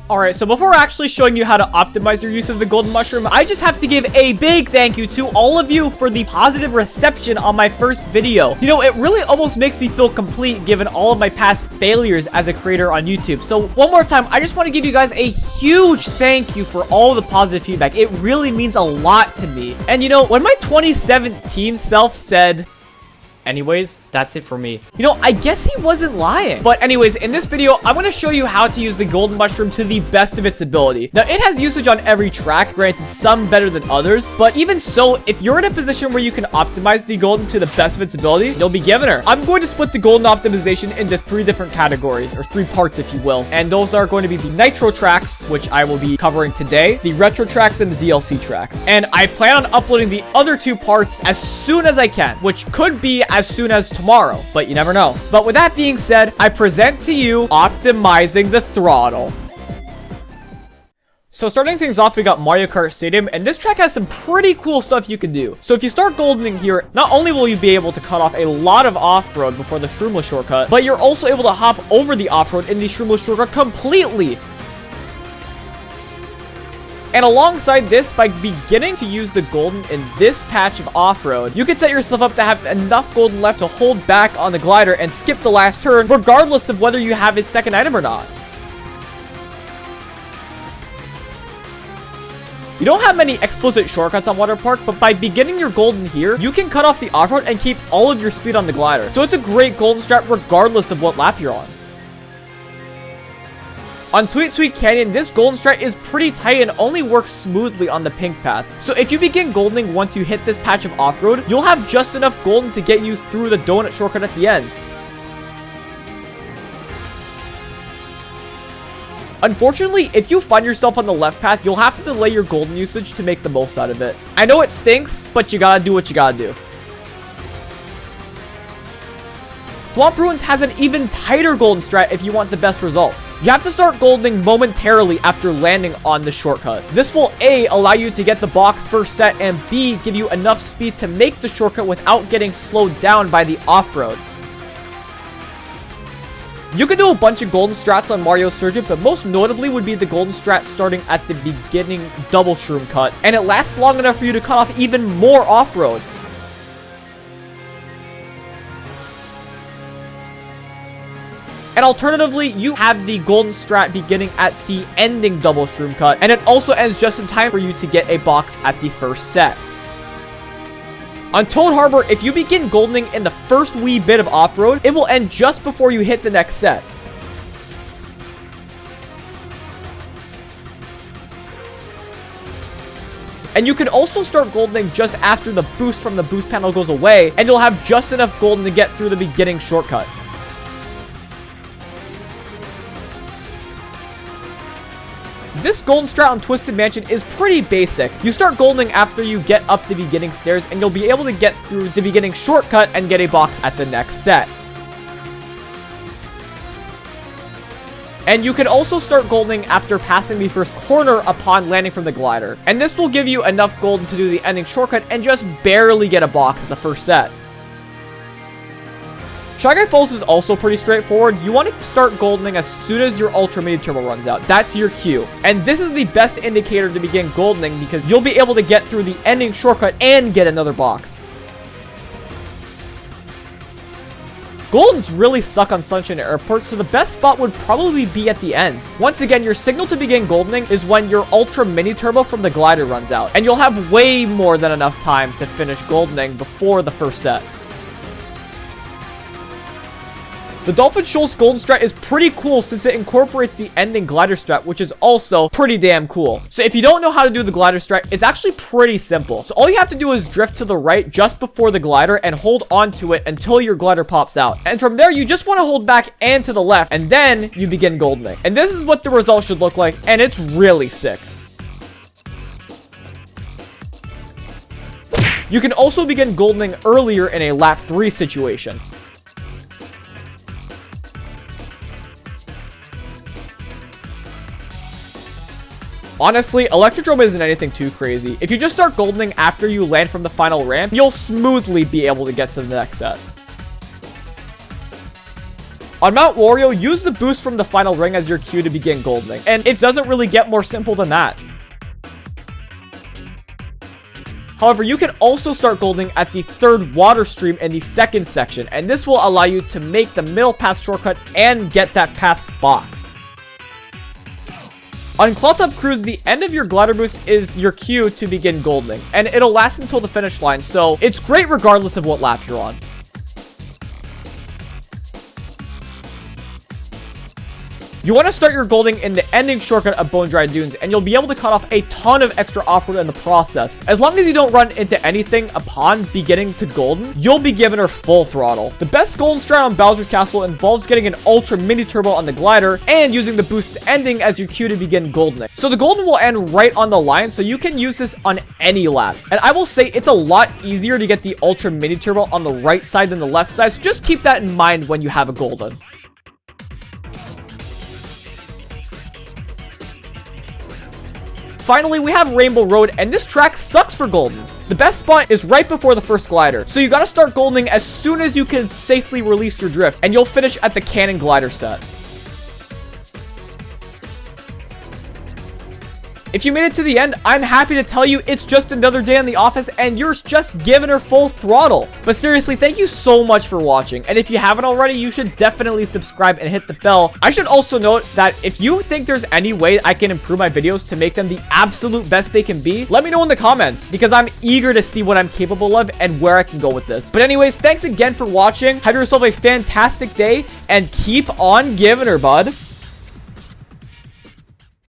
Alright, so before actually showing you how to optimize your use of the golden mushroom, I just have to give a big thank you to all of you for the positive reception on my first video. You know, it really almost makes me feel complete given all of my past failures as a creator on YouTube. So one more time, I just want to give you guys a huge thank you for all the positive feedback. It really means a lot to me. And you know, when my 2017 self said, anyways, that's it for me, you know, I guess he wasn't lying. But anyways, in this video, I'm going to show you how to use the golden mushroom to the best of its ability. Now, it has usage on every track, granted some better than others, but even so, if you're in a position where you can optimize the golden to the best of its ability, you'll be given her. I'm going to split the golden optimization into 3 different categories, or 3 parts if you will, and those are going to be the Nitro tracks, which I will be covering today, the Retro tracks, and the DLC tracks. And I plan on uploading the other 2 parts as soon as I can, which could be as soon as tomorrow, but you never know. But with that being said, I present to you optimizing the throttle. So starting things off, we got Mario Kart Stadium, and this track has some pretty cool stuff you can do. So if you start goldening here, not only will you be able to cut off a lot of off-road before the Shroomless shortcut, but you're also able to hop over the off-road in the Shroomless shortcut completely. And alongside this, by beginning to use the golden in this patch of off-road, you can set yourself up to have enough golden left to hold back on the glider and skip the last turn, regardless of whether you have its second item or not. You don't have many explicit shortcuts on Water Park, but by beginning your golden here, you can cut off the off-road and keep all of your speed on the glider. So it's a great golden strat regardless of what lap you're on. On Sweet Sweet Canyon, this golden strat is pretty tight and only works smoothly on the pink path. So if you begin goldening once you hit this patch of off-road, you'll have just enough golden to get you through the donut shortcut at the end. Unfortunately, if you find yourself on the left path, you'll have to delay your golden usage to make the most out of it. I know it stinks, but you gotta do what you gotta do. Swamp Ruins has an even tighter golden strat if you want the best results. You have to start goldening momentarily after landing on the shortcut. This will A, allow you to get the box first set, and B, give you enough speed to make the shortcut without getting slowed down by the off-road. You can do a bunch of golden strats on Mario Circuit, but most notably would be the golden strat starting at the beginning double shroom cut, and it lasts long enough for you to cut off even more off-road. And alternatively, you have the golden strat beginning at the ending double shroom cut, and it also ends just in time for you to get a box at the first set. On Toad Harbor, if you begin goldening in the first wee bit of off-road, it will end just before you hit the next set. And you can also start goldening just after the boost from the boost panel goes away, and you'll have just enough golden to get through the beginning shortcut. This golden strat on Twisted Mansion is pretty basic. You start goldening after you get up the beginning stairs, and you'll be able to get through the beginning shortcut and get a box at the next set. And you can also start goldening after passing the first corner upon landing from the glider. And this will give you enough golden to do the ending shortcut and just barely get a box at the first set. Shy Guy Falls is also pretty straightforward. You want to start goldening as soon as your Ultra Mini Turbo runs out. That's your cue. And this is the best indicator to begin goldening because you'll be able to get through the ending shortcut and get another box. Goldens really suck on Sunshine Airport, so the best spot would probably be at the end. Once again, your signal to begin goldening is when your Ultra Mini Turbo from the glider runs out, and you'll have way more than enough time to finish goldening before the first set. The Dolphin Shoals golden strat is pretty cool since it incorporates the ending glider strat, which is also pretty damn cool. So if you don't know how to do the glider strat, it's actually pretty simple. So all you have to do is drift to the right just before the glider and hold onto it until your glider pops out. And from there, you just want to hold back and to the left, and then you begin goldening. And this is what the result should look like, and it's really sick. You can also begin goldening earlier in a lap 3 situation. Honestly, Electrodrome isn't anything too crazy. If you just start goldening after you land from the final ramp, you'll smoothly be able to get to the next set. On Mount Wario, use the boost from the final ring as your cue to begin goldening. And it doesn't really get more simple than that. However, you can also start goldening at the third water stream in the second section, and this will allow you to make the middle path shortcut and get that path's box. On Cloudtop Cruise, the end of your glider boost is your cue to begin goldening, and it'll last until the finish line, so it's great regardless of what lap you're on. You want to start your goldening in the ending shortcut of Bone Dry Dunes, and you'll be able to cut off a ton of extra off-road in the process. As long as you don't run into anything upon beginning to golden, you'll be giving her full throttle. The best golden strat on Bowser's Castle involves getting an ultra mini turbo on the glider and using the boost's ending as your cue to begin goldening. So the golden will end right on the line, so you can use this on any lap. And I will say it's a lot easier to get the ultra mini turbo on the right side than the left side, so just keep that in mind when you have a golden. Finally, we have Rainbow Road, and this track sucks for goldens. The best spot is right before the first glider, so you gotta start goldening as soon as you can safely release your drift, and you'll finish at the cannon glider set. If you made it to the end, I'm happy to tell you it's just another day in the office and you're just giving her full throttle. But seriously, thank you so much for watching. And if you haven't already, you should definitely subscribe and hit the bell. I should also note that if you think there's any way I can improve my videos to make them the absolute best they can be, let me know in the comments because I'm eager to see what I'm capable of and where I can go with this. But anyways, thanks again for watching. Have yourself a fantastic day and keep on giving her, bud.